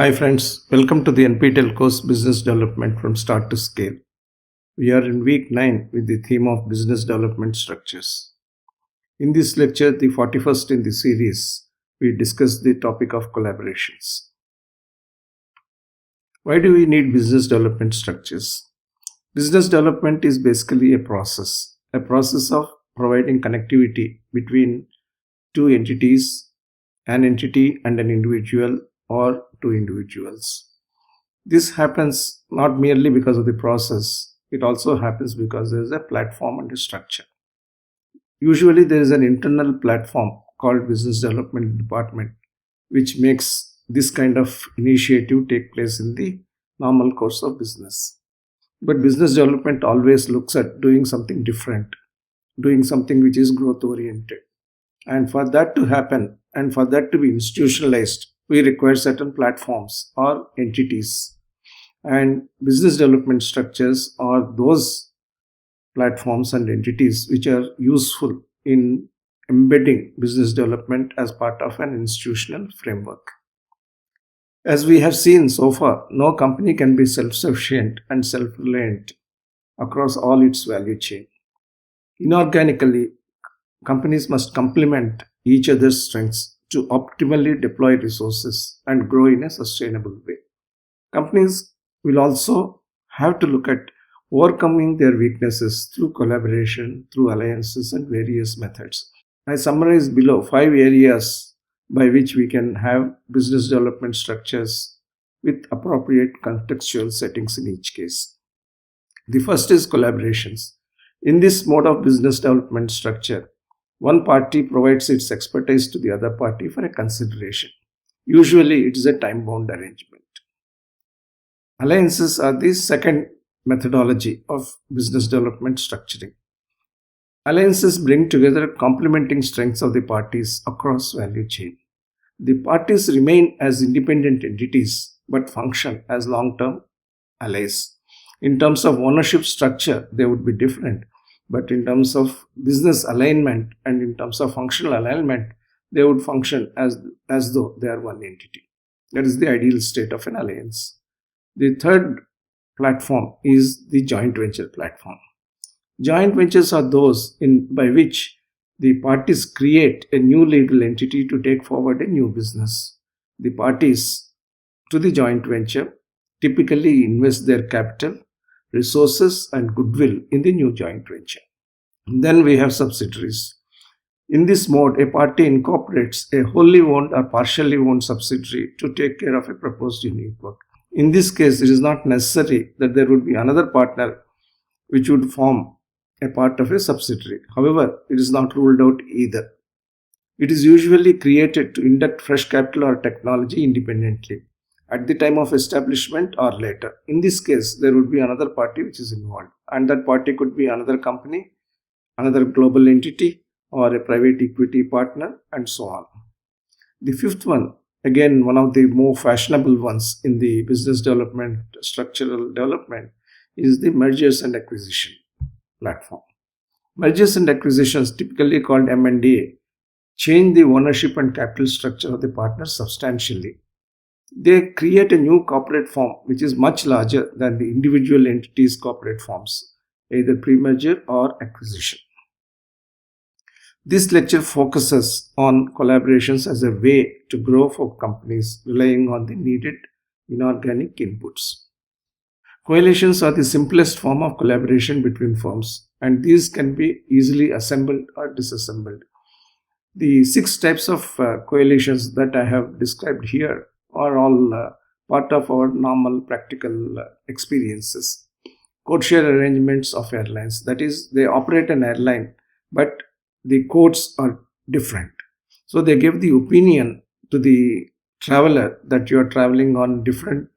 Hi friends, welcome to the NPTEL course Business Development from Start to Scale. We are in week 9 with the theme of Business Development Structures. In this lecture, the 41st in the series, we discuss the topic of collaborations. Why do we need business development structures? Business development is basically a process of providing connectivity between two entities, an entity and an individual or two individuals. This happens not merely because of the process, it also happens because there is a platform and a structure. Usually there is an internal platform called Business Development Department which makes this kind of initiative take place in the normal course of business. But business development always looks at doing something different, doing something which is growth oriented. And for that to happen and for that to be institutionalized, we require certain platforms or entities. And business development structures are those platforms and entities which are useful in embedding business development as part of an institutional framework. As we have seen so far, no company can be self-sufficient and self-reliant across all its value chain. Inorganically, companies must complement each other's strengths to optimally deploy resources and grow in a sustainable way. Companies will also have to look at overcoming their weaknesses through collaboration, through alliances and various methods. I summarize below 5 areas by which we can have business development structures with appropriate contextual settings in each case. The first is collaborations. In this mode of business development structure, one party provides its expertise to the other party for a consideration. Usually it is a time-bound arrangement. Alliances are the second methodology of business development structuring. Alliances bring together complementing strengths of the parties across value chain. The parties remain as independent entities but function as long-term allies. In terms of ownership structure, they would be different, but in terms of business alignment and in terms of functional alignment, they would function as though they are one entity. That is the ideal state of an alliance. The third platform is the joint venture platform. Joint ventures are those by which the parties create a new legal entity to take forward a new business. The parties to the joint venture typically invest their capital, resources and goodwill in the new joint venture. Then we have subsidiaries. In this mode, a party incorporates a wholly owned or partially owned subsidiary to take care of a proposed unique work. In this case, it is not necessary that there would be another partner which would form a part of a subsidiary. However, it is not ruled out either. It is usually created to induct fresh capital or technology independently at the time of establishment or later. In this case, there would be another party which is involved, and that party could be another company, another global entity, or a private equity partner, and so on. The fifth one, again one of the more fashionable ones in the business development, structural development, is the mergers and acquisition platform. Mergers and acquisitions, typically called M&A, change the ownership and capital structure of the partners substantially. They create a new corporate form which is much larger than the individual entities' corporate forms, either pre-merger or acquisition. This lecture focuses on collaborations as a way to grow for companies relying on the needed inorganic inputs. Coalitions are the simplest form of collaboration between firms, and these can be easily assembled or disassembled. The 6 types of coalitions that I have described here are all part of our normal practical experiences. Code share arrangements of airlines, that is, they operate an airline, but the codes are different. So they give the opinion to the traveler that you are traveling on different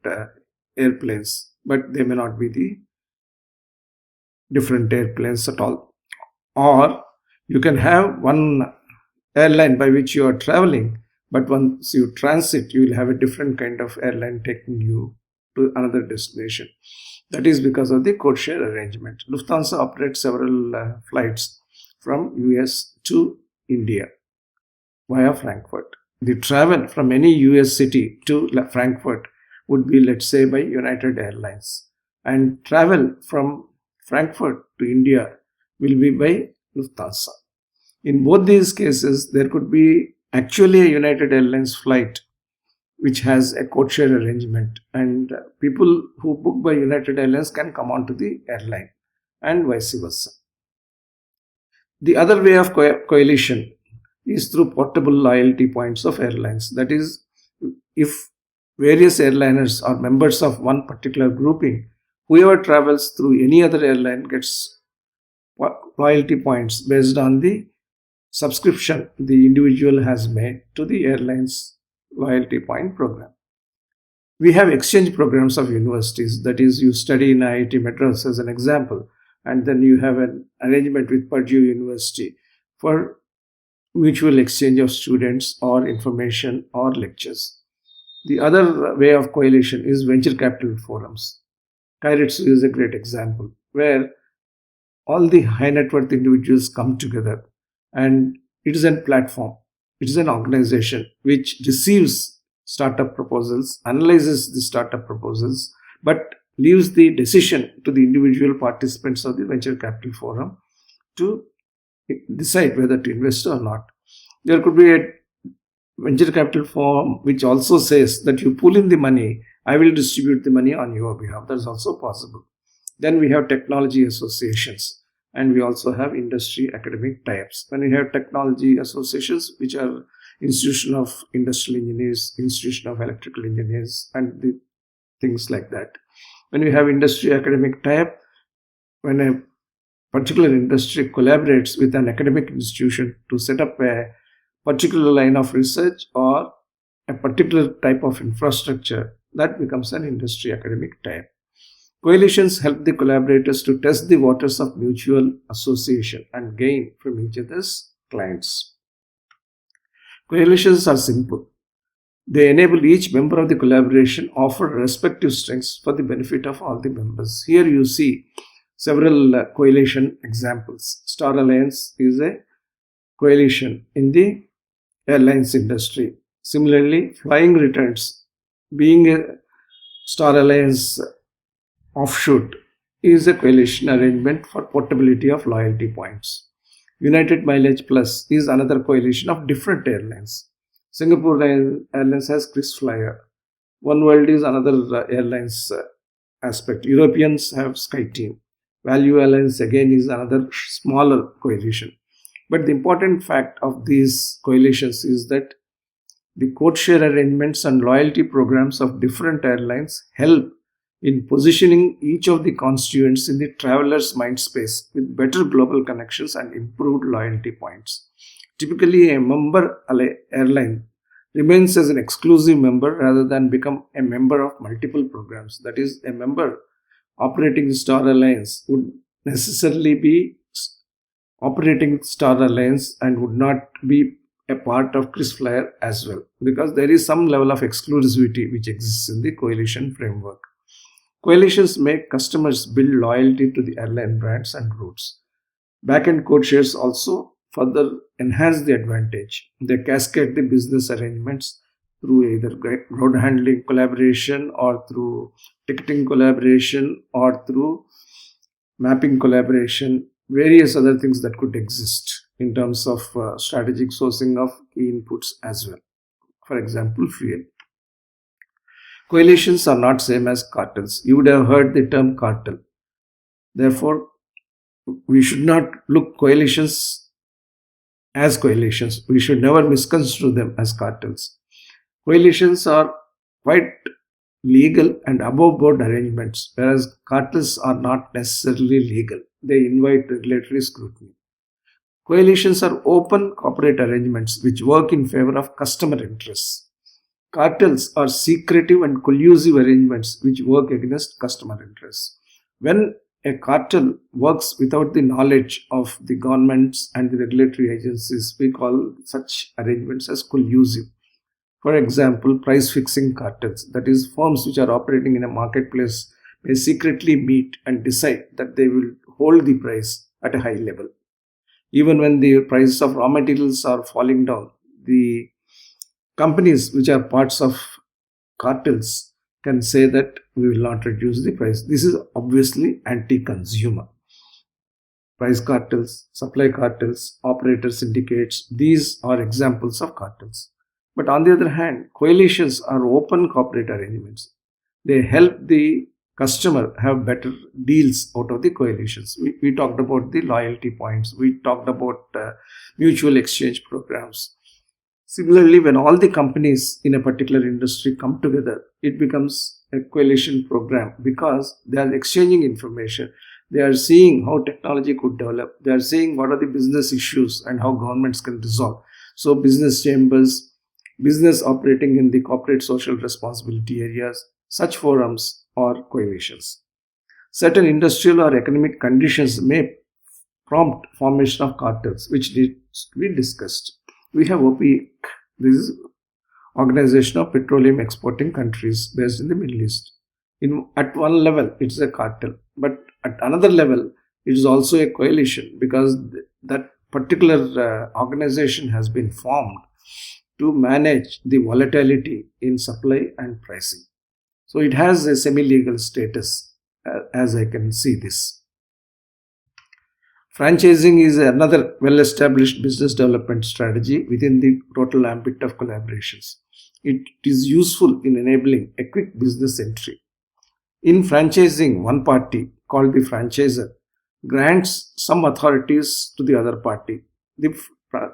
airplanes, but they may not be the different airplanes at all. Or you can have one airline by which you are traveling, but once you transit, you will have a different kind of airline taking you to another destination. That is because of the code share arrangement. Lufthansa operates several flights from US to India via Frankfurt. The travel from any US city to Frankfurt would be, let's say, by United Airlines, and travel from Frankfurt to India will be by Lufthansa. In both these cases, there could be actually a United Airlines flight which has a code share arrangement, and people who book by United Airlines can come onto the airline, and vice versa. The other way of coalition is through portable loyalty points of airlines. That is, if various airliners are members of one particular grouping, whoever travels through any other airline gets loyalty points based on the subscription the individual has made to the airline's loyalty point program. We have exchange programs of universities, that is, you study in IIT Madras as an example, and then you have an arrangement with Purdue University for mutual exchange of students or information or lectures. The other way of coalition is venture capital forums. Kairitsu is a great example where all the high net worth individuals come together, and it is a platform, it is an organization which receives startup proposals, analyzes the startup proposals, but leaves the decision to the individual participants of the venture capital forum to decide whether to invest or not. There could be a venture capital forum which also says that you pull in the money, I will distribute the money on your behalf. That is also possible. Then we have technology associations, and we also have industry academic types. When we have technology associations, which are Institution of Industrial Engineers, Institution of Electrical Engineers, and the things like that. When we have industry academic type, when a particular industry collaborates with an academic institution to set up a particular line of research or a particular type of infrastructure, that becomes an industry academic type. Coalitions help the collaborators to test the waters of mutual association and gain from each other's clients. Coalitions are simple. They enable each member of the collaboration offer respective strengths for the benefit of all the members. Here you see several coalition examples. Star Alliance is a coalition in the airlines industry. Similarly, Flying Returns, being a Star Alliance offshoot, is a coalition arrangement for portability of loyalty points. United Mileage Plus is another coalition of different airlines. Singapore Airlines has KrisFlyer. One World is another airlines aspect. Europeans have SkyTeam. Value Alliance again is another smaller coalition. But the important fact of these coalitions is that the code share arrangements and loyalty programs of different airlines help in positioning each of the constituents in the traveler's mind space with better global connections and improved loyalty points. Typically, a member airline remains as an exclusive member rather than become a member of multiple programs. That is, a member operating Star Alliance would necessarily be operating Star Alliance and would not be a part of KrisFlyer as well, because there is some level of exclusivity which exists in the coalition framework. Coalitions make customers build loyalty to the airline brands and routes. Back-end code shares also further enhance the advantage. They cascade the business arrangements through either ground handling collaboration or through ticketing collaboration or through mapping collaboration, various other things that could exist in terms of strategic sourcing of key inputs as well. For example, fuel. Coalitions are not same as cartels. You would have heard the term cartel. Therefore, we should not look coalitions as coalitions. We should never misconstrue them as cartels. Coalitions are quite legal and above board arrangements, whereas cartels are not necessarily legal. They invite regulatory scrutiny. Coalitions are open corporate arrangements which work in favor of customer interests. Cartels are secretive and collusive arrangements which work against customer interests. When a cartel works without the knowledge of the governments and the regulatory agencies, we call such arrangements as collusive. For example, price fixing cartels, that is, firms which are operating in a marketplace may secretly meet and decide that they will hold the price at a high level. Even when the prices of raw materials are falling down, the companies which are parts of cartels can say that we will not reduce the price. This is obviously anti-consumer. Price cartels, supply cartels, operator syndicates, these are examples of cartels. But on the other hand, coalitions are open corporate arrangements. They help the customer have better deals out of the coalitions. We talked about the loyalty points. We talked about mutual exchange programs. Similarly, when all the companies in a particular industry come together, it becomes a coalition program because they are exchanging information. They are seeing how technology could develop. They are seeing what are the business issues and how governments can resolve. So business chambers, business operating in the corporate social responsibility areas, such forums or coalitions. Certain industrial or economic conditions may prompt formation of cartels, which needs to be discussed. We have OPEC, this is Organization of Petroleum Exporting Countries based in the Middle East. At one level, it's a cartel, but at another level, it is also a coalition because that particular organization has been formed to manage the volatility in supply and pricing. So it has a semi-legal status as I can see this. Franchising is another well-established business development strategy within the total ambit of collaborations. It is useful in enabling a quick business entry. In franchising, one party, called the franchisor, grants some authorities to the other party, the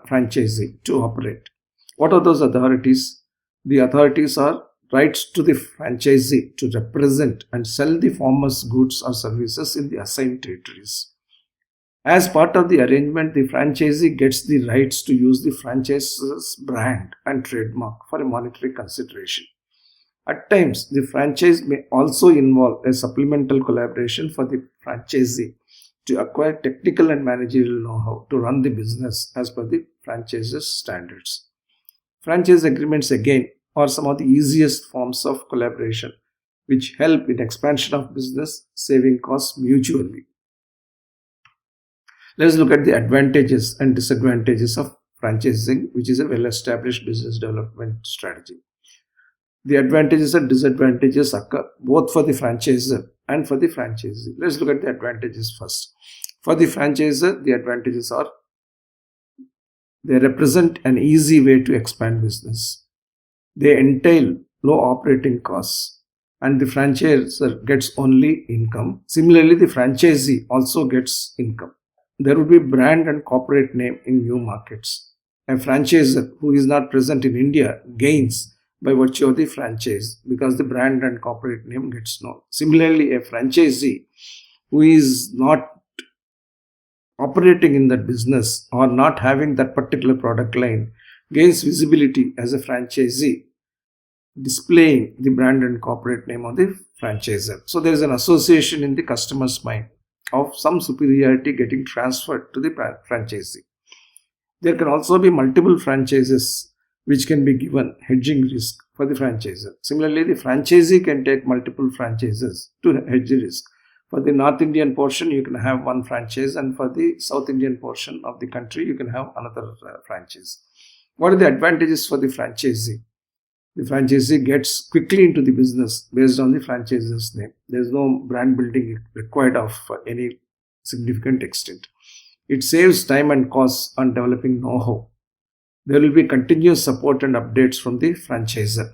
franchisee, to operate. What are those authorities? The authorities are rights to the franchisee to represent and sell the former's goods or services in the assigned territories. As part of the arrangement, the franchisee gets the rights to use the franchisor's brand and trademark for a monetary consideration. At times, the franchise may also involve a supplemental collaboration for the franchisee to acquire technical and managerial know-how to run the business as per the franchise's standards. Franchise agreements again are some of the easiest forms of collaboration which help in expansion of business, saving costs mutually. Let's look at the advantages and disadvantages of franchising, which is a well-established business development strategy. The advantages and disadvantages occur both for the franchisor and for the franchisee. Let's look at the advantages first. For the franchisor, the advantages are they represent an easy way to expand business. They entail low operating costs and the franchisor gets only income. Similarly, the franchisee also gets income. There would be brand and corporate name in new markets. A franchisor who is not present in India gains by virtue of the franchise because the brand and corporate name gets known. Similarly, a franchisee who is not operating in that business or not having that particular product line gains visibility as a franchisee, displaying the brand and corporate name of the franchisor. So there is an association in the customer's mind of some superiority getting transferred to the franchisee. There can also be multiple franchises which can be given hedging risk for the franchisor. Similarly, the franchisee can take multiple franchises to hedge the risk. For the North Indian portion, you can have one franchise, and for the South Indian portion of the country, you can have another franchise. What are the advantages for the franchisee? The franchisee gets quickly into the business based on the franchisor's name. There is no brand building required of any significant extent. It saves time and costs on developing know-how. There will be continuous support and updates from the franchisor,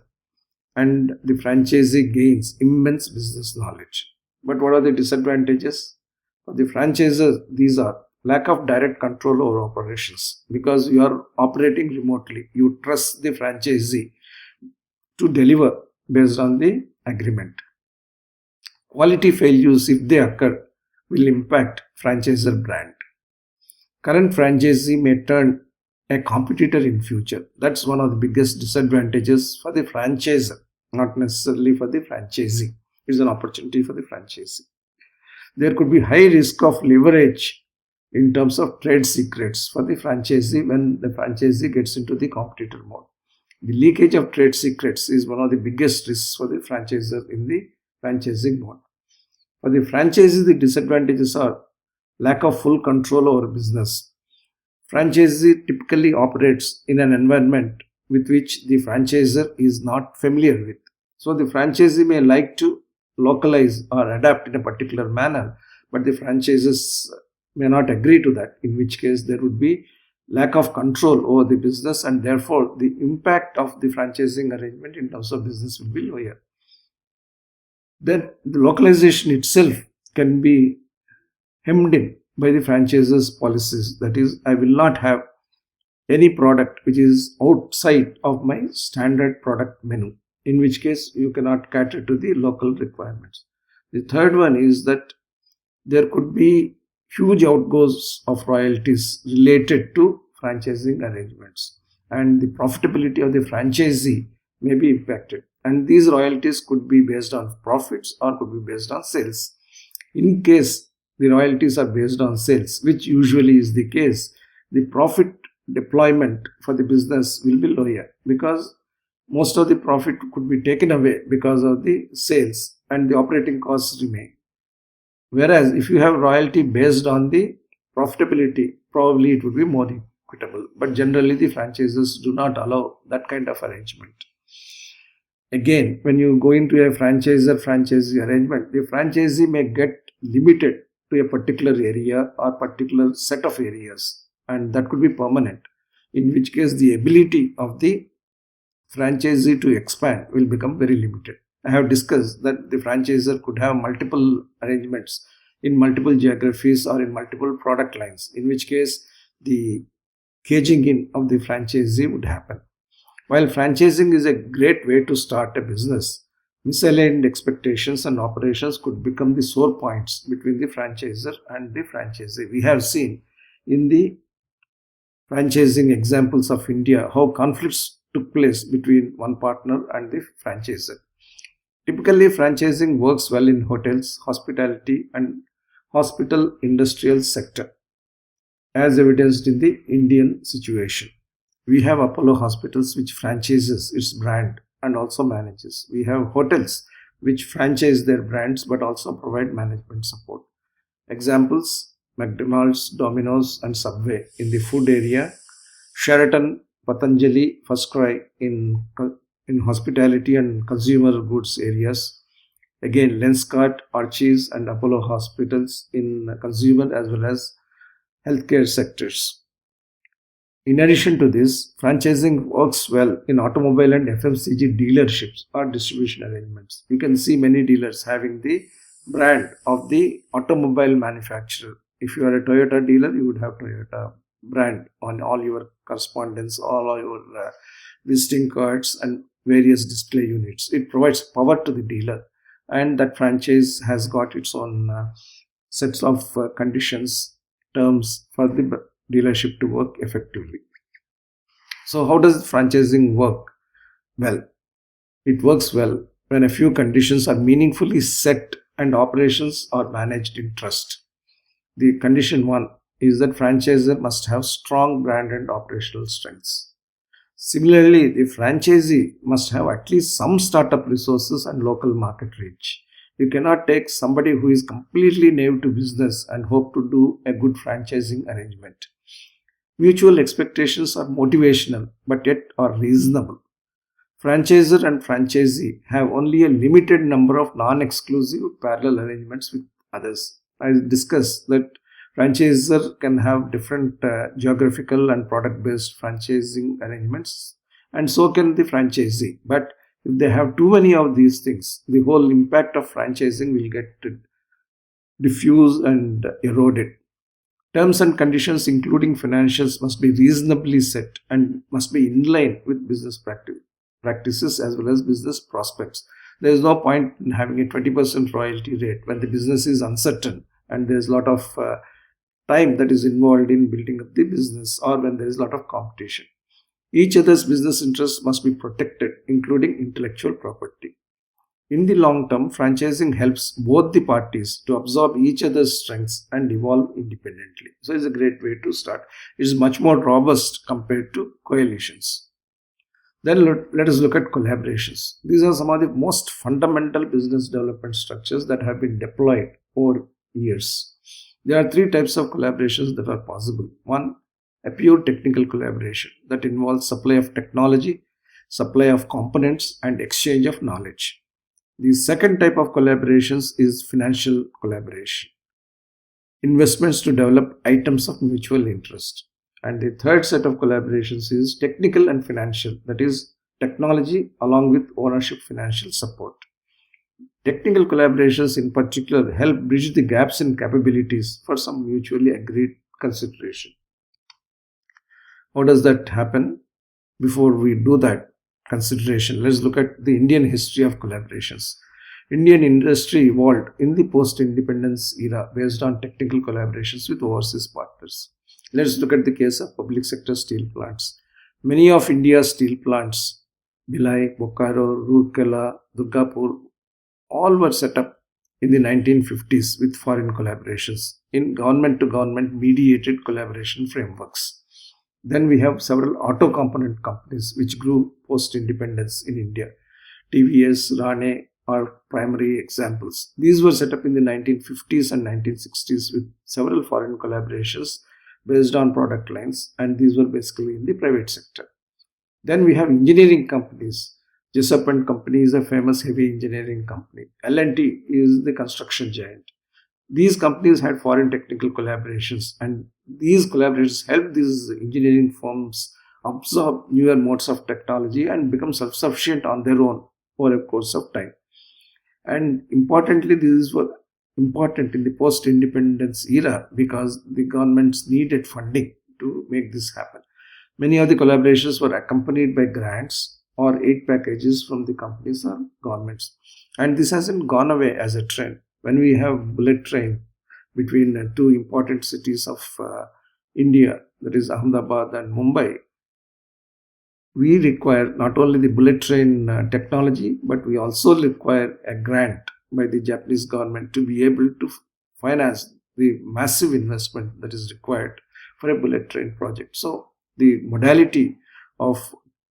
and the franchisee gains immense business knowledge. But what are the disadvantages? For the franchisor, these are lack of direct control over operations because you are operating remotely. You trust the franchisee to deliver based on the agreement. Quality failures, if they occur, will impact franchisor brand. Current franchisee may turn a competitor in future. That's one of the biggest disadvantages for the franchisor, not necessarily for the franchisee. It's an opportunity for the franchisee. There could be high risk of leverage in terms of trade secrets for the franchisee when the franchisee gets into the competitor mode. The leakage of trade secrets is one of the biggest risks for the franchisor in the franchising mode. For the franchisee, the disadvantages are lack of full control over business. Franchisee typically operates in an environment with which the franchisor is not familiar with. So the franchisee may like to localize or adapt in a particular manner, but the franchises may not agree to that, in which case there would be lack of control over the business, and therefore the impact of the franchising arrangement in terms of business will be lower. Then the localization itself can be hemmed in by the franchise's policies. That is, I will not have any product which is outside of my standard product menu, in which case you cannot cater to the local requirements. The third one is that there could be huge outgoes of royalties related to franchising arrangements, and the profitability of the franchisee may be impacted, and these royalties could be based on profits or could be based on sales. In case the royalties are based on sales, which usually is the case, the profit deployment for the business will be lower, because most of the profit could be taken away because of the sales and the operating costs remain. Whereas if you have royalty based on the profitability, probably it would be more equitable. But generally the franchises do not allow that kind of arrangement. Again, when you go into a franchisee arrangement, the franchisee may get limited to a particular area or particular set of areas, and that could be permanent, in which case the ability of the franchisee to expand will become very limited. I have discussed that the franchisor could have multiple arrangements in multiple geographies or in multiple product lines, in which case the caging in of the franchisee would happen. While franchising is a great way to start a business, misaligned expectations and operations could become the sore points between the franchisor and the franchisee. We have seen in the franchising examples of India how conflicts took place between one partner and the franchisor. Typically, franchising works well in hotels, hospitality, and hospital industrial sector, as evidenced in the Indian situation. We have Apollo Hospitals, which franchises its brand and also manages. We have hotels which franchise their brands but also provide management support. Examples: McDonald's, Domino's, and Subway in the food area, Sheraton, Patanjali, First Cry in hospitality and consumer goods areas. Again, Lenskart, Archie's, and Apollo Hospitals in consumer as well as healthcare sectors. In addition to this, franchising works well in automobile and FMCG dealerships or distribution arrangements. You can see many dealers having the brand of the automobile manufacturer. If you are a Toyota dealer, you would have Toyota brand on all your correspondence, all your visiting cards and various display units. It provides power to the dealer, and that franchise has got its own sets of conditions, terms for the dealership to work effectively. So how does franchising work? Well, it works well when a few conditions are meaningfully set and operations are managed in trust. The condition one is that franchisor must have strong brand and operational strengths. Similarly, the franchisee must have at least some startup resources and local market reach. You cannot take somebody who is completely new to business and hope to do a good franchising arrangement. Mutual expectations are motivational but yet are reasonable. Franchisor and franchisee have only a limited number of non-exclusive parallel arrangements with others. I discussed that franchisor can have different geographical and product-based franchising arrangements, and so can the franchisee. But if they have too many of these things, the whole impact of franchising will get diffused and eroded. Terms and conditions, including financials, must be reasonably set and must be in line with business practices as well as business prospects. There is no point in having a 20% royalty rate when the business is uncertain and there is a lot of time that is involved in building up the business, or when there is a lot of competition. Each other's business interests must be protected, including intellectual property. In the long term, franchising helps both the parties to absorb each other's strengths and evolve independently. So it's a great way to start. It is much more robust compared to coalitions. Then let us look at collaborations. These are some of the most fundamental business development structures that have been deployed over years. There are three types of collaborations that are possible. One, a pure technical collaboration that involves supply of technology, supply of components, and exchange of knowledge. The second type of collaborations is financial collaboration, investments to develop items of mutual interest. And the third set of collaborations is technical and financial, that is, technology along with ownership financial support. Technical collaborations in particular help bridge the gaps in capabilities for some mutually agreed consideration. How does that happen? Before we do that consideration, let's look at the Indian history of collaborations. Indian industry evolved in the post-independence era based on technical collaborations with overseas partners. Let's look at the case of public sector steel plants. Many of India's steel plants, Bhilai, Bokaro, Rourkela, Durgapur, all were set up in the 1950s with foreign collaborations in government-to-government mediated collaboration frameworks. Then we have several auto component companies which grew post-independence in India. TVS, Rane are primary examples. These were set up in the 1950s and 1960s with several foreign collaborations based on product lines, and these were basically in the private sector. Then we have engineering companies. Jessup and Company is a famous heavy engineering company. L&T is the construction giant. These companies had foreign technical collaborations, and these collaborations helped these engineering firms absorb newer modes of technology and become self-sufficient on their own over a course of time. And importantly, these were important in the post-independence era because the governments needed funding to make this happen. Many of the collaborations were accompanied by grants or aid packages from the companies or governments. And this hasn't gone away as a trend. When we have bullet train between two important cities of India, that is Ahmedabad and Mumbai, we require not only the bullet train technology, but we also require a grant by the Japanese government to be able to finance the massive investment that is required for a bullet train project. So the modality of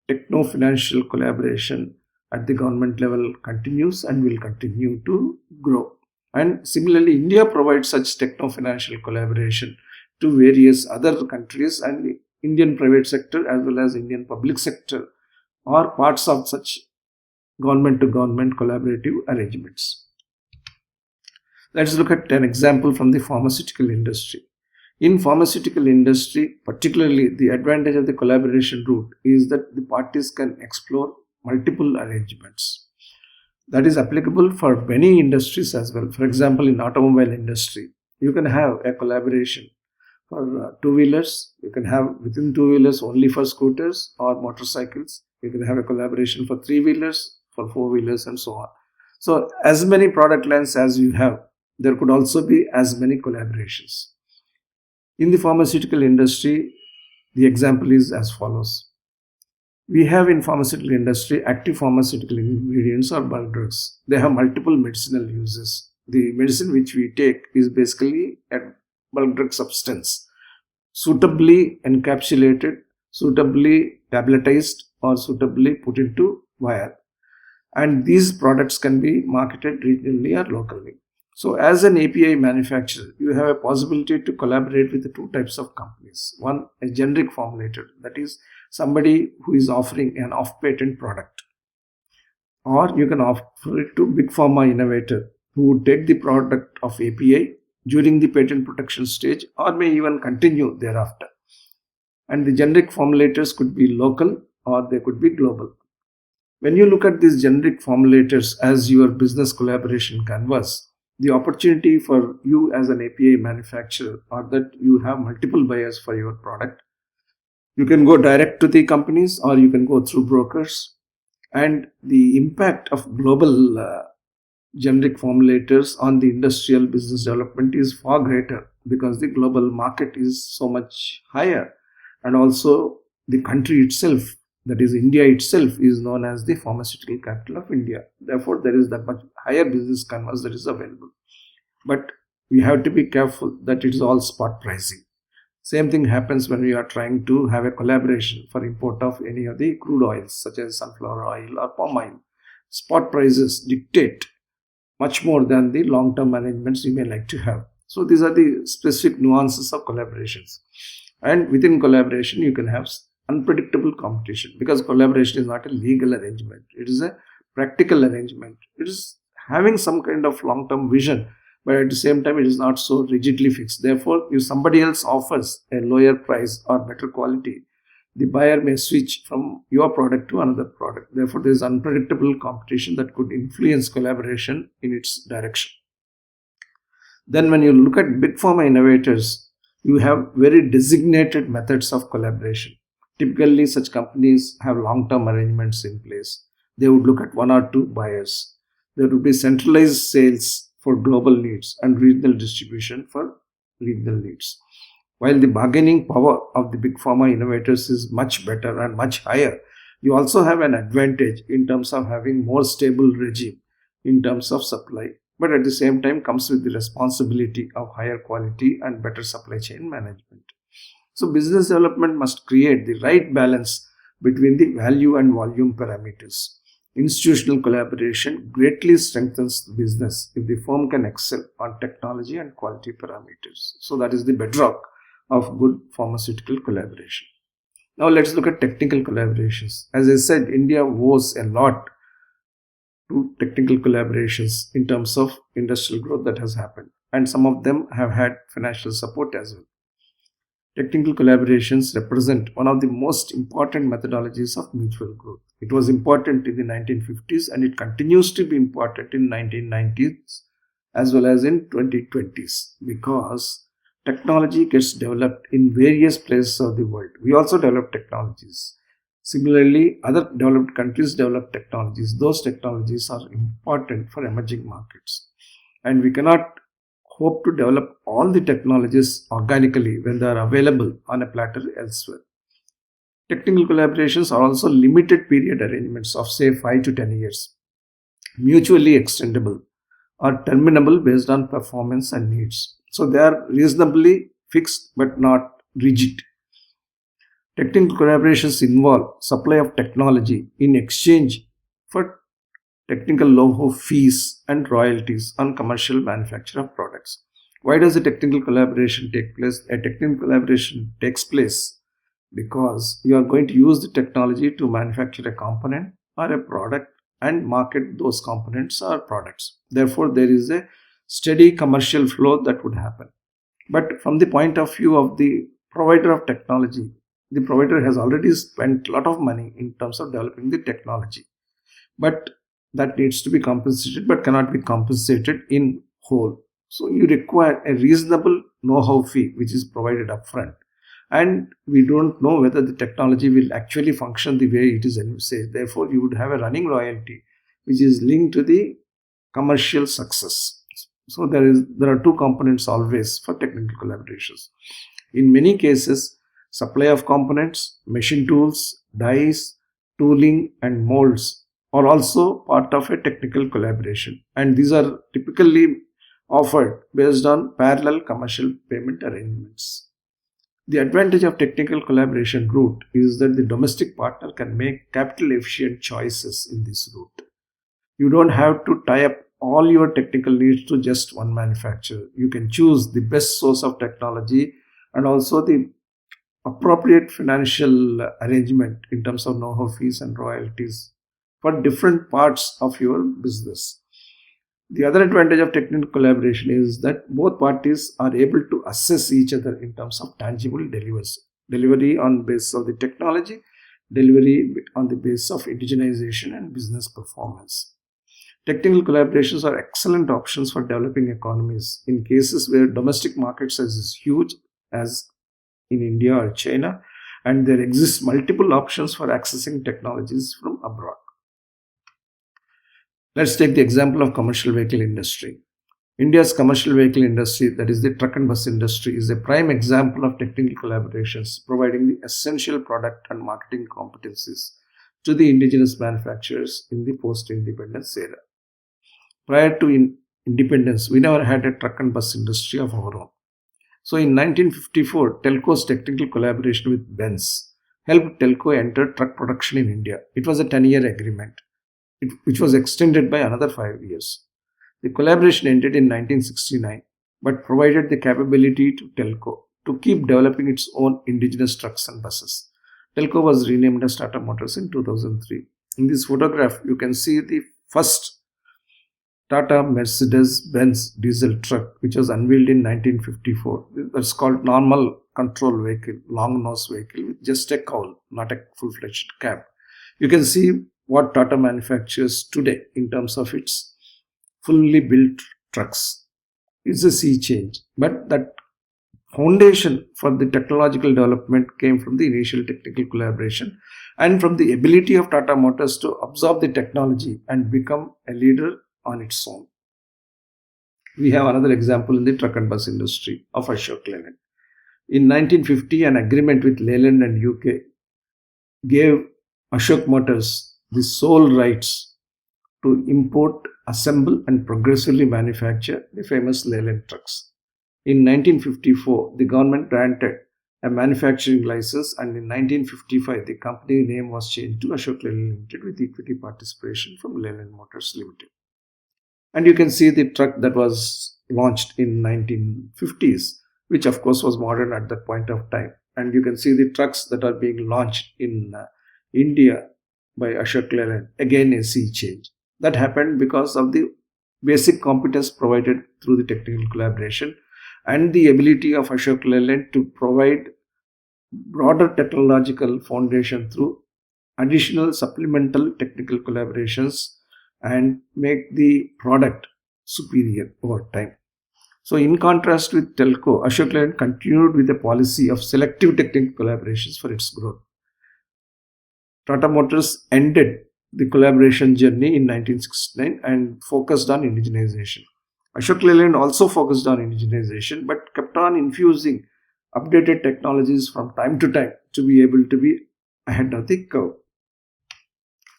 techno-financial collaboration at the government level continues and will continue to grow. And similarly, India provides such techno-financial collaboration to various other countries, and the Indian private sector as well as Indian public sector are parts of such government-to-government collaborative arrangements. Let's look at an example from the pharmaceutical industry. In pharmaceutical industry, particularly, the advantage of the collaboration route is that the parties can explore multiple arrangements. That is applicable for many industries as well. For example, in automobile industry, you can have a collaboration for two-wheelers. You can have within two-wheelers only for scooters or motorcycles. You can have a collaboration for three-wheelers, for four-wheelers, and so on. So as many product lines as you have, there could also be as many collaborations. In the pharmaceutical industry, the example is as follows. We have in pharmaceutical industry active pharmaceutical ingredients or bulk drugs. They have multiple medicinal uses. The medicine which we take is basically a bulk drug substance, suitably encapsulated, suitably tabletized, or suitably put into vial. And these products can be marketed regionally or locally. So as an API manufacturer, you have a possibility to collaborate with the two types of companies. One, a generic formulator, that is somebody who is offering an off-patent product. Or you can offer it to big pharma innovator who would take the product of API during the patent protection stage or may even continue thereafter. And the generic formulators could be local or they could be global. When you look at these generic formulators as your business collaboration canvas, the opportunity for you as an API manufacturer are that you have multiple buyers for your product. You can go direct to the companies or you can go through brokers. And the impact of global generic formulators on the industrial business development is far greater because the global market is so much higher. And also the country itself, that is India itself, is known as the pharmaceutical capital of India. Therefore, there is that much higher business canvas that is available. But we have to be careful that it is all spot pricing. Same thing happens when we are trying to have a collaboration for import of any of the crude oils such as sunflower oil or palm oil. Spot prices dictate much more than the long-term arrangements you may like to have. So these are the specific nuances of collaborations. And within collaboration, you can have unpredictable competition, because collaboration is not a legal arrangement, it is a practical arrangement. It is having some kind of long term vision, but at the same time it is not so rigidly fixed. Therefore, if somebody else offers a lower price or better quality, the buyer may switch from your product to another product. Therefore, there is unpredictable competition that could influence collaboration in its direction. Then when you look at big pharma innovators, you have very designated methods of collaboration. Typically, such companies have long-term arrangements in place. They would look at one or two buyers. There would be centralized sales for global needs and regional distribution for regional needs. While the bargaining power of the big pharma innovators is much better and much higher, you also have an advantage in terms of having more stable regime in terms of supply, but at the same time comes with the responsibility of higher quality and better supply chain management. So business development must create the right balance between the value and volume parameters. Institutional collaboration greatly strengthens the business if the firm can excel on technology and quality parameters. So that is the bedrock of good pharmaceutical collaboration. Now let's look at technical collaborations. As I said, India owes a lot to technical collaborations in terms of industrial growth that has happened, and some of them have had financial support as well. Technical collaborations represent one of the most important methodologies of mutual growth. It was important in the 1950s and it continues to be important in 1990s as well as in 2020s, because technology gets developed in various places of the world. We also develop technologies. Similarly, other developed countries develop technologies. Those technologies are important for emerging markets. And we cannot hope to develop all the technologies organically when they are available on a platter elsewhere. Technical collaborations are also limited period arrangements of say 5 to 10 years, mutually extendable or terminable based on performance and needs. So they are reasonably fixed but not rigid. Technical collaborations involve supply of technology in exchange for technical know-how fees and royalties on commercial manufacture of products. Why does a technical collaboration take place? A technical collaboration takes place because you are going to use the technology to manufacture a component or a product and market those components or products. Therefore, there is a steady commercial flow that would happen. But from the point of view of the provider of technology, the provider has already spent a lot of money in terms of developing the technology. But that needs to be compensated but cannot be compensated in whole. So you require a reasonable know-how fee which is provided upfront. And we don't know whether the technology will actually function the way it is envisaged. Therefore, you would have a running royalty which is linked to the commercial success. So there are two components always for technical collaborations. In many cases, supply of components, machine tools, dies, tooling and molds are also part of a technical collaboration, and these are typically offered based on parallel commercial payment arrangements. The advantage of technical collaboration route is that the domestic partner can make capital efficient choices in this route. You don't have to tie up all your technical needs to just one manufacturer. You can choose the best source of technology and also the appropriate financial arrangement in terms of know-how fees and royalties for different parts of your business. The other advantage of technical collaboration is that both parties are able to assess each other in terms of tangible delivery on basis of the technology, delivery on the basis of indigenization and business performance. Technical collaborations are excellent options for developing economies in cases where domestic market size is huge, as in India or China, and there exist multiple options for accessing technologies from abroad. Let's take the example of commercial vehicle industry. India's commercial vehicle industry, that is the truck and bus industry, is a prime example of technical collaborations providing the essential product and marketing competencies to the indigenous manufacturers in the post-independence era. Prior to independence, we never had a truck and bus industry of our own. So in 1954, Telco's technical collaboration with Benz helped Telco enter truck production in India. It was a 10-year agreement, which was extended by another 5 years. The collaboration ended in 1969, but provided the capability to Telco to keep developing its own indigenous trucks and buses. Telco was renamed as Tata Motors in 2003. In this photograph, you can see the first Tata Mercedes-Benz diesel truck, which was unveiled in 1954. That's called normal control vehicle, long nose vehicle with just a cowl, not a full-fledged cab. You can see what Tata manufactures today in terms of its fully built trucks. It's a sea change, but that foundation for the technological development came from the initial technical collaboration and from the ability of Tata Motors to absorb the technology and become a leader on its own. We have another example in the truck and bus industry of Ashok Leyland. In 1950, an agreement with Leyland and UK gave Ashok Motors the sole rights to import, assemble and progressively manufacture the famous Leyland trucks. In 1954, the government granted a manufacturing license, and in 1955, the company name was changed to Ashok Leyland Limited with equity participation from Leyland Motors Limited. And you can see the truck that was launched in 1950s, which of course was modern at that point of time. And you can see the trucks that are being launched in India by Ashok Leyland, again a sea change. That happened because of the basic competence provided through the technical collaboration and the ability of Ashok Leyland to provide broader technological foundation through additional supplemental technical collaborations and make the product superior over time. So in contrast with Telco, Ashok Leyland continued with a policy of selective technical collaborations for its growth. Tata Motors ended the collaboration journey in 1969 and focused on indigenization. Ashok Leyland also focused on indigenization but kept on infusing updated technologies from time to time to be able to be ahead of the curve.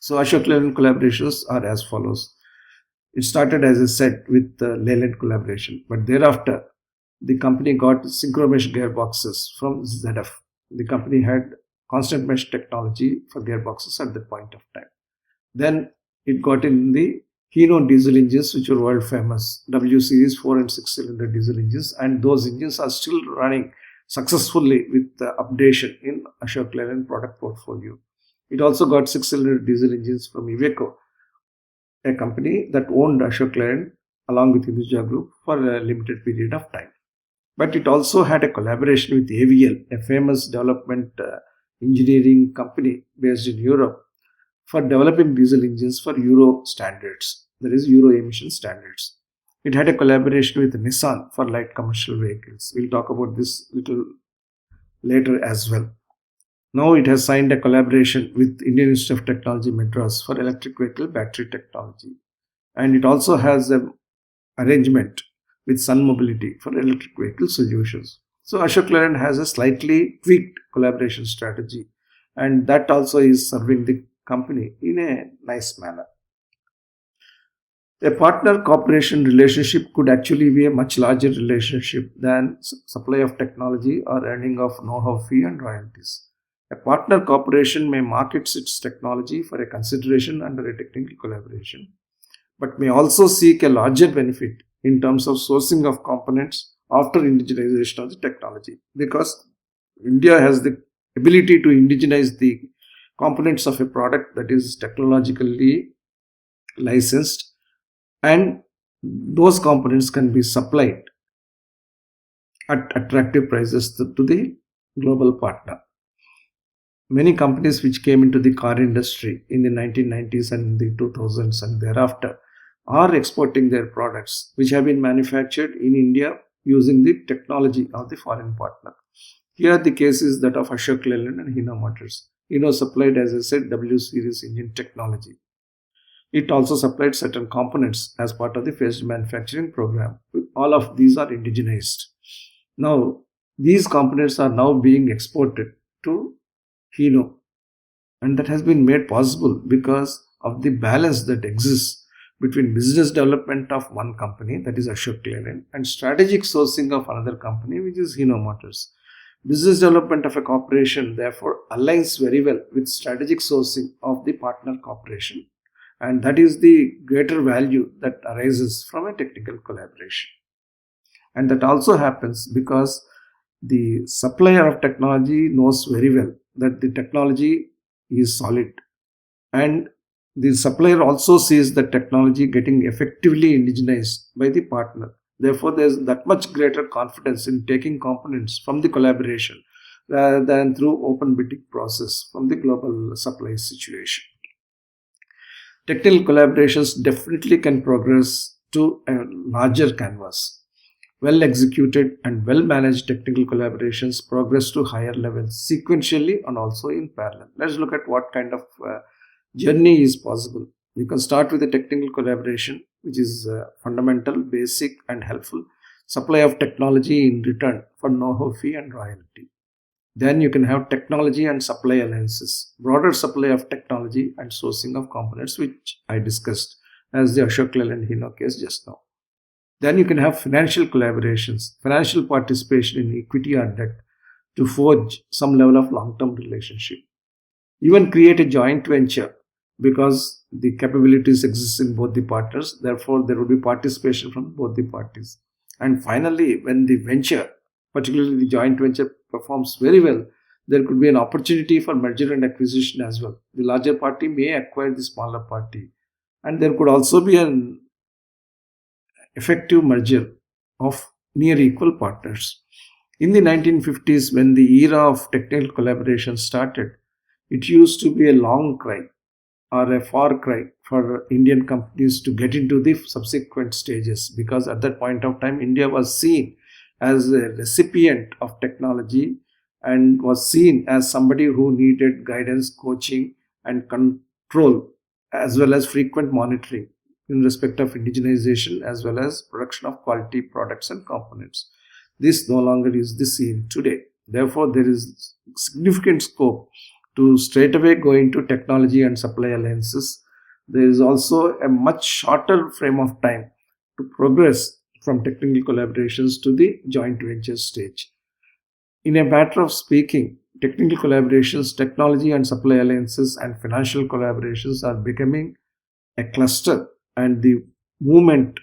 So Ashok Leyland collaborations are as follows. It started, as I said, with the Leyland collaboration, but thereafter the company got synchromesh gearboxes from ZF. The company had constant mesh technology for gearboxes at that point of time. Then it got in the Hino diesel engines, which were world famous, W series 4 and 6 cylinder diesel engines, and those engines are still running successfully with the updation in Ashok Leyland product portfolio. It also got 6-cylinder diesel engines from Iveco, a company that owned Ashok Leyland along with Hinduja Group for a limited period of time. But it also had a collaboration with AVL, a famous development engineering company based in Europe, for developing diesel engines for Euro standards, that is Euro emission standards. It had a collaboration with Nissan for light commercial vehicles. We'll talk about this little later as well. Now it has signed a collaboration with Indian Institute of Technology Madras for electric vehicle battery technology. And it also has an arrangement with Sun Mobility for electric vehicle solutions. So Ashok Leyland has a slightly tweaked collaboration strategy, and that also is serving the company in a nice manner. A partner cooperation relationship could actually be a much larger relationship than supply of technology or earning of know-how fee and royalties. A partner cooperation may market its technology for a consideration under a technical collaboration, but may also seek a larger benefit in terms of sourcing of components after indigenization of the technology, because India has the ability to indigenize the components of a product that is technologically licensed, and those components can be supplied at attractive prices to the global partner. Many companies which came into the car industry in the 1990s and the 2000s and thereafter are exporting their products which have been manufactured in India using the technology of the foreign partner. Here the case is that of Ashok Leyland and Hino Motors. Hino supplied, as I said, W series engine technology. It also supplied certain components as part of the phased manufacturing program. All of these are indigenized. Now, these components are now being exported to Hino, and that has been made possible because of the balance that exists between business development of one company, that is Ashok Leyland, and strategic sourcing of another company, which is Hino Motors. Business development of a corporation therefore aligns very well with strategic sourcing of the partner corporation, and that is the greater value that arises from a technical collaboration. And that also happens because the supplier of technology knows very well that the technology is solid, and the supplier also sees the technology getting effectively indigenized by the partner. Therefore, there's that much greater confidence in taking components from the collaboration rather than through open bidding process from the global supply situation. Technical collaborations definitely can progress to a larger canvas. Well executed and well managed technical collaborations progress to higher levels sequentially and also in parallel. Let's look at what kind of journey is possible. You can start with a technical collaboration, which is fundamental, basic, and helpful. Supply of technology in return for know-how fee and royalty. Then you can have technology and supply alliances, broader supply of technology and sourcing of components, which I discussed as the Ashok Leyland Hino case just now. Then you can have financial collaborations, financial participation in equity or debt to forge some level of long-term relationship. Even create a joint venture because the capabilities exist in both the partners. Therefore, there will be participation from both the parties. And finally, when the venture, particularly the joint venture, performs very well, there could be an opportunity for merger and acquisition as well. The larger party may acquire the smaller party, and there could also be an effective merger of near equal partners. In the 1950s, when the era of technical collaboration started, it used to be a long cry or a far cry for Indian companies to get into the subsequent stages, because at that point of time, India was seen as a recipient of technology and was seen as somebody who needed guidance, coaching, and control, as well as frequent monitoring in respect of indigenization as well as production of quality products and components. This no longer is the scene today. Therefore, there is significant scope to straight away go into technology and supply alliances. There is also a much shorter frame of time to progress from technical collaborations to the joint venture stage. In a matter of speaking, technical collaborations, technology and supply alliances, and financial collaborations are becoming a cluster, and the movement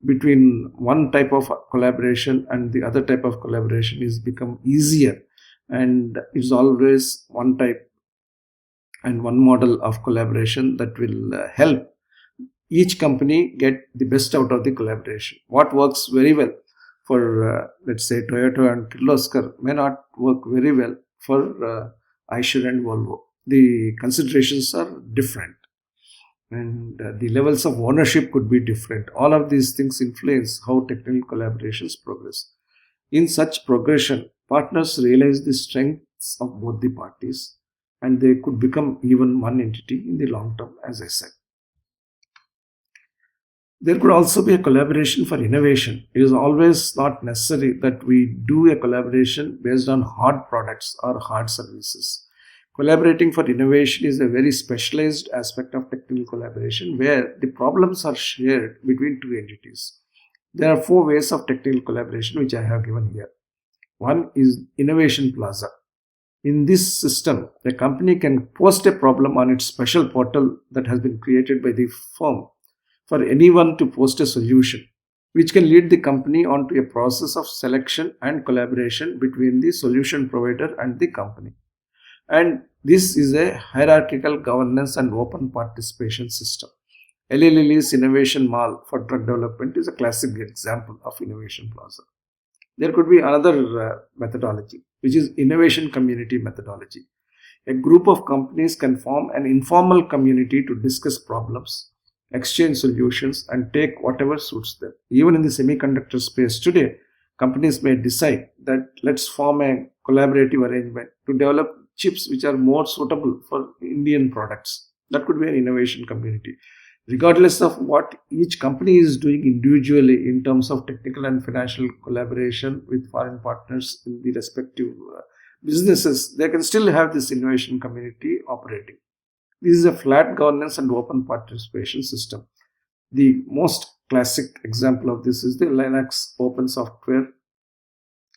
between one type of collaboration and the other type of collaboration is become easier, and it's always one type and one model of collaboration that will help each company get the best out of the collaboration. What works very well for let's say Toyota and Kirloskar may not work very well for Eicher and Volvo. The considerations are different, and the levels of ownership could be different. All of these things influence how technical collaborations progress. In such progression, partners realize the strengths of both the parties, and they could become even one entity in the long term, as I said. There could also be a collaboration for innovation. It is always not necessary that we do a collaboration based on hard products or hard services. Collaborating for innovation is a very specialized aspect of technical collaboration where the problems are shared between two entities. There are four ways of technical collaboration which I have given here. One is Innovation Plaza. In this system, the company can post a problem on its special portal that has been created by the firm for anyone to post a solution, which can lead the company onto a process of selection and collaboration between the solution provider and the company. And this is a hierarchical governance and open participation system. Eli Lilly's Innovation Mall for drug development is a classic example of Innovation Plaza. There could be another methodology, which is innovation community methodology. A group of companies can form an informal community to discuss problems, exchange solutions, and take whatever suits them. Even in the semiconductor space today, companies may decide that let's form a collaborative arrangement to develop chips which are more suitable for Indian products. That could be an innovation community. Regardless of what each company is doing individually in terms of technical and financial collaboration with foreign partners in the respective businesses, they can still have this innovation community operating. This is a flat governance and open participation system. The most classic example of this is the Linux open software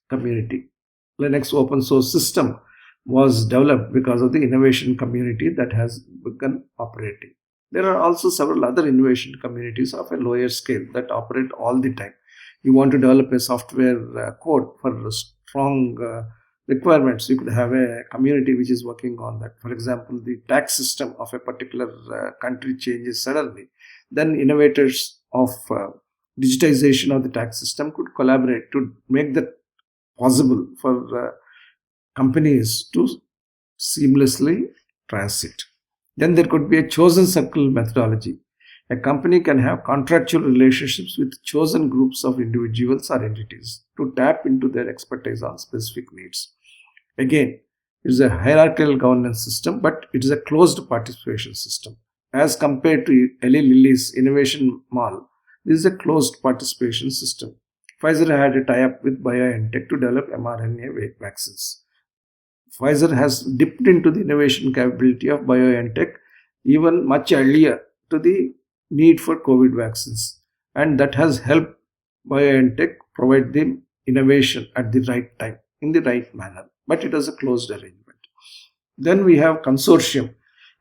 community. Linux open source system was developed because of the innovation community that has begun operating. There are also several other innovation communities of a lower scale that operate all the time. You want to develop a software code for a strong, requirements. You could have a community which is working on that. For example, the tax system of a particular country changes suddenly. Then innovators of digitization of the tax system could collaborate to make that possible for companies to seamlessly transit. Then there could be a chosen circle methodology. A company can have contractual relationships with chosen groups of individuals or entities to tap into their expertise on specific needs. Again, it is a hierarchical governance system, but it is a closed participation system. As compared to Eli Lilly's Innovation Mall, this is a closed participation system. Pfizer had a tie-up with BioNTech to develop mRNA vaccines. Pfizer has dipped into the innovation capability of BioNTech even much earlier to the need for COVID vaccines, and that has helped BioNTech provide the innovation at the right time, in the right manner, but it is a closed arrangement. Then we have consortium.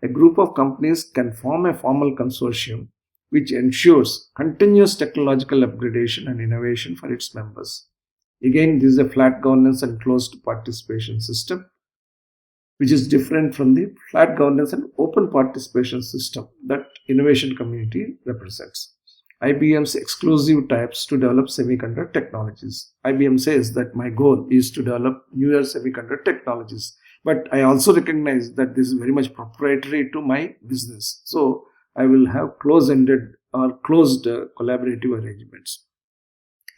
A group of companies can form a formal consortium which ensures continuous technological upgradation and innovation for its members. Again, this is a flat governance and closed participation system, which is different from the flat governance and open participation system that innovation community represents. IBM's exclusive types to develop semiconductor technologies. IBM says that my goal is to develop newer semiconductor technologies, but I also recognize that this is very much proprietary to my business. So I will have close-ended or closed collaborative arrangements.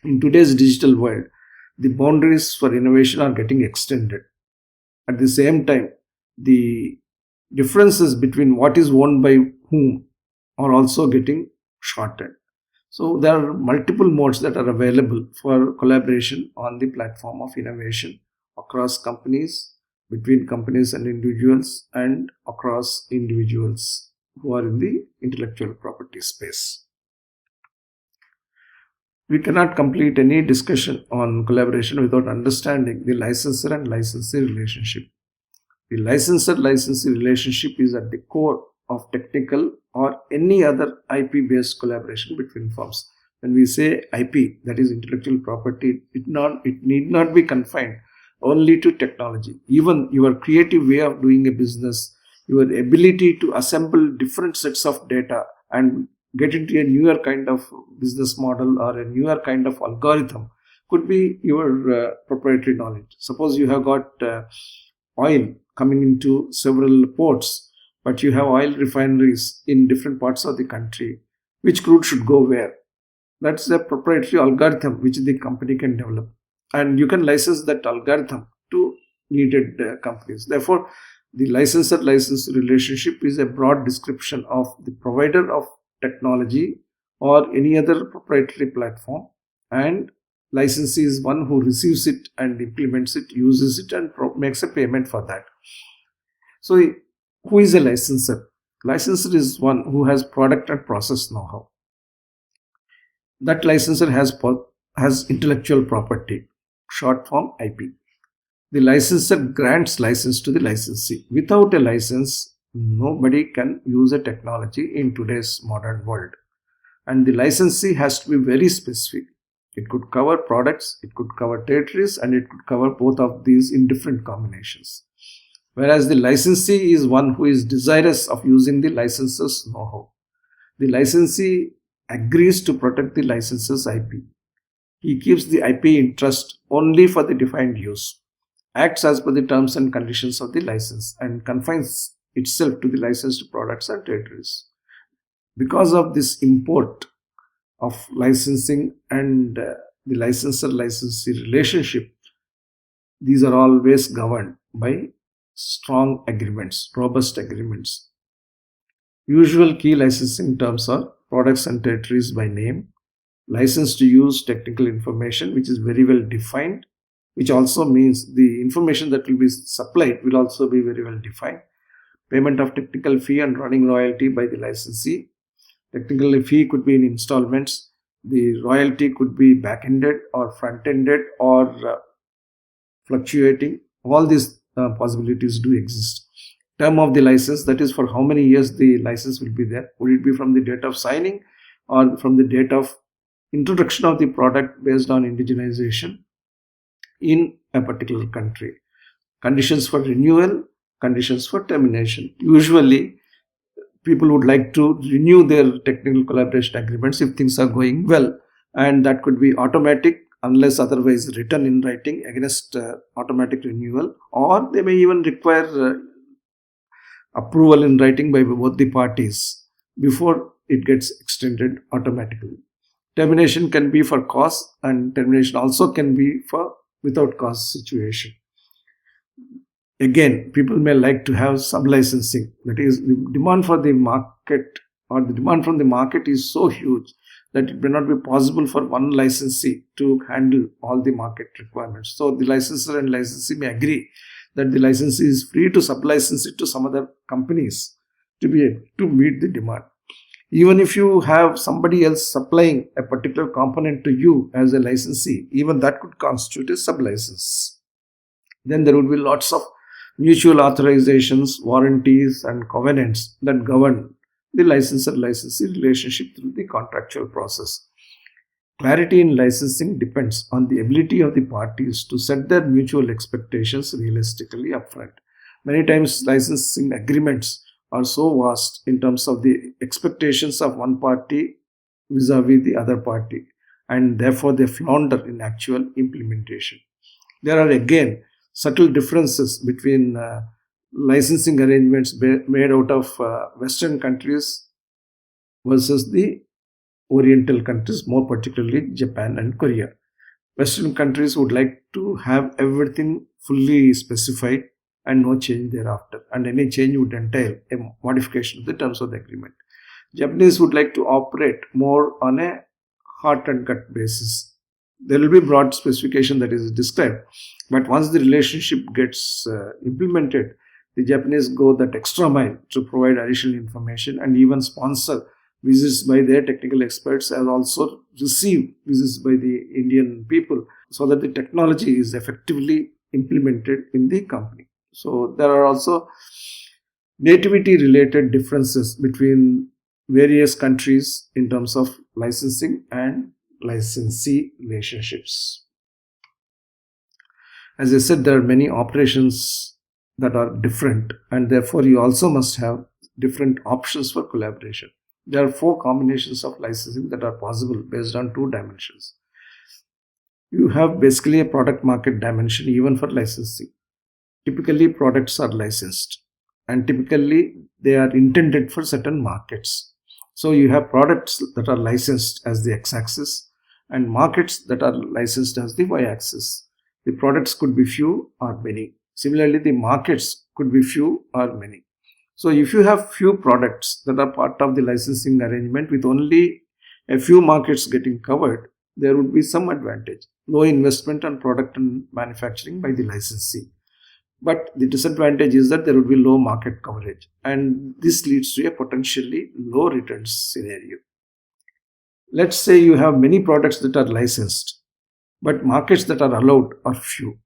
In today's digital world, the boundaries for innovation are getting extended. At the same time, the differences between what is owned by whom are also getting shortened. So there are multiple modes that are available for collaboration on the platform of innovation across companies, between companies and individuals, and across individuals who are in the intellectual property space. We cannot complete any discussion on collaboration without understanding the licensor and licensee relationship. The licensor-licensee relationship is at the core of technical or any other IP-based collaboration between firms. When we say IP, that is intellectual property, it need not be confined only to technology. Even your creative way of doing a business, your ability to assemble different sets of data and get into a newer kind of business model or a newer kind of algorithm could be your proprietary knowledge. Suppose you have got oil coming into several ports, but you have oil refineries in different parts of the country. Which crude should go where? That's a proprietary algorithm which the company can develop, and you can license that algorithm to needed companies. Therefore, the licensor-licensee relationship is a broad description of the provider of technology or any other proprietary platform, and licensee is one who receives it and implements it, uses it, and makes a payment for that. So who is a licensor? Licensor is one who has product and process know-how. That licensor has intellectual property, short form IP. The licensor grants license to the licensee. Without a license, nobody can use a technology in today's modern world. And the licensee has to be very specific. It could cover products, it could cover territories, and it could cover both of these in different combinations. Whereas the licensee is one who is desirous of using the licensor's know-how. The licensee agrees to protect the licensor's IP. He keeps the IP in trust only for the defined use, acts as per the terms and conditions of the license, and confines itself to the licensed products and territories. Because of this import of licensing and the licensor-licensee relationship, these are always governed by strong agreements, robust agreements. Usual key licensing terms are products and territories by name, license to use technical information, which is very well defined, which also means the information that will be supplied will also be very well defined. Payment of technical fee and running royalty by the licensee. Technical fee could be in installments. The royalty could be back-ended or front-ended or fluctuating. All these possibilities do exist. Term of the license, that is for how many years the license will be there. Would it be from the date of signing or from the date of introduction of the product based on indigenization in a particular country? conditions for renewal, conditions for termination. Usually, people would like to renew their technical collaboration agreements if things are going well, and that could be automatic unless otherwise written in writing against automatic renewal, or they may even require approval in writing by both the parties before it gets extended automatically. Termination can be for cause, and termination also can be for without cause situation. Again, people may like to have sub-licensing. That is, the demand for the market or the demand from the market is so huge that it may not be possible for one licensee to handle all the market requirements. So the licensor and licensee may agree that the licensee is free to sub-license it to some other companies to be able to meet the demand. Even if you have somebody else supplying a particular component to you as a licensee, even that could constitute a sub-license. Then there would be lots of mutual authorizations, warranties, and covenants that govern the licensor-licensee relationship through the contractual process. Clarity in licensing depends on the ability of the parties to set their mutual expectations realistically upfront. Many times, licensing agreements are so vast in terms of the expectations of one party vis-a-vis the other party, and therefore they flounder in actual implementation. There are again subtle differences between licensing arrangements made out of Western countries versus the Oriental countries, more particularly Japan and Korea. Western countries would like to have everything fully specified and no change thereafter, and any change would entail a modification of the terms of the agreement. Japanese would like to operate more on a heart and gut basis. There will be broad specification that is described, but once the relationship gets implemented, the Japanese go that extra mile to provide additional information and even sponsor visits by their technical experts, and also receive visits by the Indian people so that the technology is effectively implemented in the company. So there are also nativity related differences between various countries in terms of licensing and licensee relationships. As I said, there are many operations that are different, and therefore you also must have different options for collaboration. There are 4 combinations of licensing that are possible based on 2 dimensions. You have basically a product market dimension even for licensing. Typically, products are licensed, and typically they are intended for certain markets. So you have products that are licensed as the x-axis and markets that are licensed as the y-axis. The products could be few or many. Similarly, the markets could be few or many. So if you have few products that are part of the licensing arrangement with only a few markets getting covered, there would be some advantage. Low investment on product and manufacturing by the licensee. But the disadvantage is that there would be low market coverage, and this leads to a potentially low returns scenario. Let's say you have many products that are licensed, but markets that are allowed are few,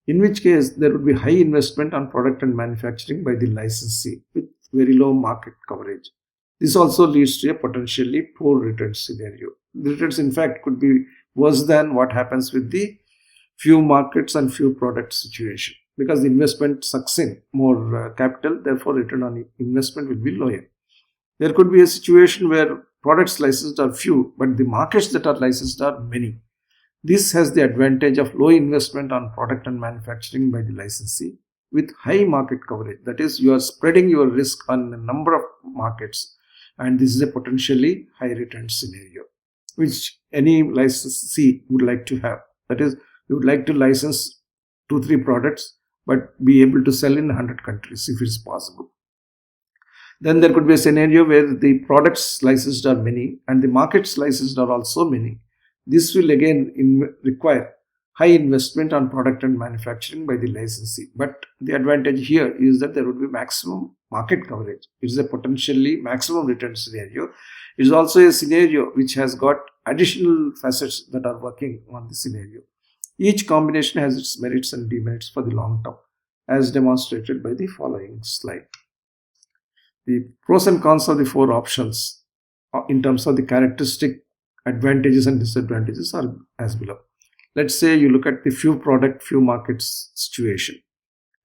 in which case there would be high investment on product and manufacturing by the licensee with very low market coverage. This also leads to a potentially poor returns scenario. The returns, in fact, could be worse than what happens with the few markets and few products situation, because the investment sucks in more capital, therefore return on investment will be lower. There could be a situation where products licensed are few, but the markets that are licensed are many. This has the advantage of low investment on product and manufacturing by the licensee with high market coverage. That is, you are spreading your risk on a number of markets, and this is a potentially high return scenario, which any licensee would like to have. That is, you would like to license 2-3 products but be able to sell in 100 countries if it's possible. Then there could be a scenario where the products licensed are many and the markets licensed are also many. This will again require high investment on product and manufacturing by the licensee. But the advantage here is that there would be maximum market coverage. It is a potentially maximum return scenario. It is also a scenario which has got additional facets that are working on the scenario. Each combination has its merits and demerits for the long term, as demonstrated by the following slide. The pros and cons of the 4 options in terms of the characteristic advantages and disadvantages are as below. Let's say you look at the few product, few markets situation.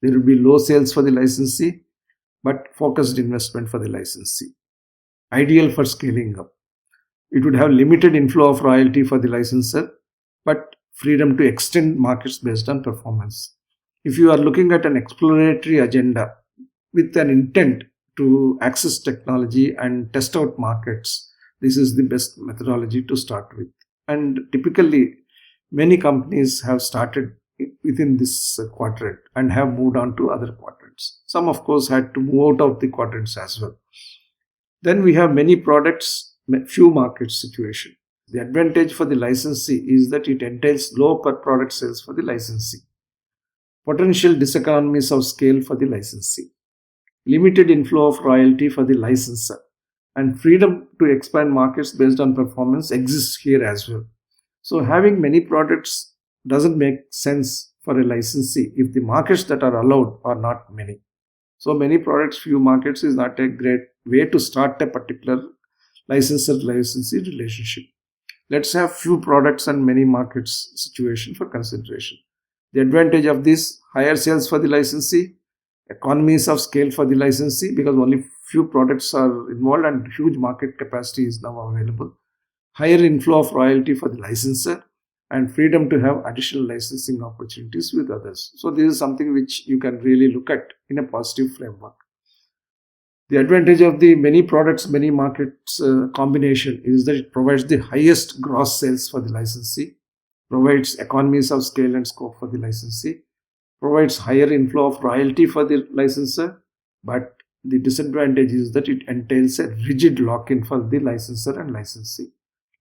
There will be low sales for the licensee, but focused investment for the licensee. Ideal for scaling up. It would have limited inflow of royalty for the licensor, but freedom to extend markets based on performance. If you are looking at an exploratory agenda with an intent to access technology and test out markets, this is the best methodology to start with. And typically, many companies have started within this quadrant and have moved on to other quadrants. Some, of course, had to move out of the quadrants as well. Then we have many products, few markets situation. The advantage for the licensee is that it entails low per product sales for the licensee. Potential diseconomies of scale for the licensee. Limited inflow of royalty for the licensor. And freedom to expand markets based on performance exists here as well. So having many products doesn't make sense for a licensee if the markets that are allowed are not many. So many products, few markets is not a great way to start a particular licensor-licensee relationship. Let's have few products and many markets situation for consideration. The advantage of this, higher sales for the licensee, economies of scale for the licensee because only few products are involved and huge market capacity is now available. Higher inflow of royalty for the licensor and freedom to have additional licensing opportunities with others. So this is something which you can really look at in a positive framework. The advantage of the many products, many markets combination is that it provides the highest gross sales for the licensee, provides economies of scale and scope for the licensee, provides higher inflow of royalty for the licensor, but the disadvantage is that it entails a rigid lock-in for the licensor and licensee,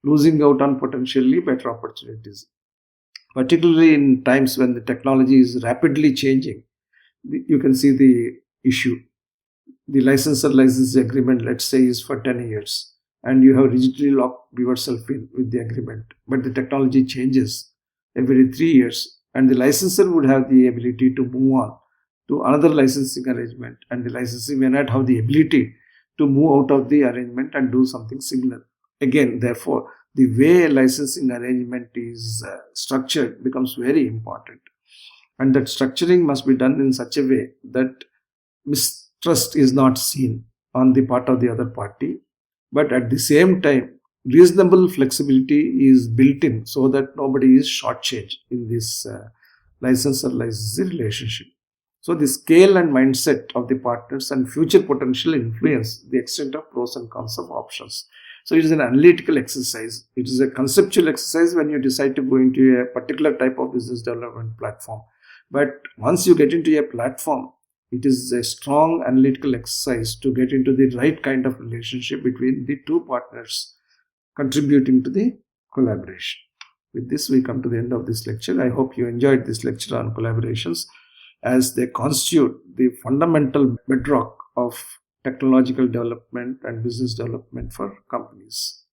losing out on potentially better opportunities. Particularly in times when the technology is rapidly changing, you can see the issue. The licensor-licensee agreement, let's say, is for 10 years, and you have rigidly locked yourself in with the agreement. But the technology changes every 3 years, and the licensor would have the ability to move on to another licensing arrangement, and the licensee may not have the ability to move out of the arrangement and do something similar. Again, therefore, the way a licensing arrangement is structured becomes very important, and that structuring must be done in such a way that mistrust is not seen on the part of the other party, but at the same time, reasonable flexibility is built in so that nobody is shortchanged in this licensor-licensee relationship. So the scale and mindset of the partners and future potential influence the extent of pros and cons of options. So it is an analytical exercise. It is a conceptual exercise when you decide to go into a particular type of business development platform. But once you get into a platform, it is a strong analytical exercise to get into the right kind of relationship between the two partners contributing to the collaboration. With this, we come to the end of this lecture. I hope you enjoyed this lecture on collaborations, as they constitute the fundamental bedrock of technological development and business development for companies.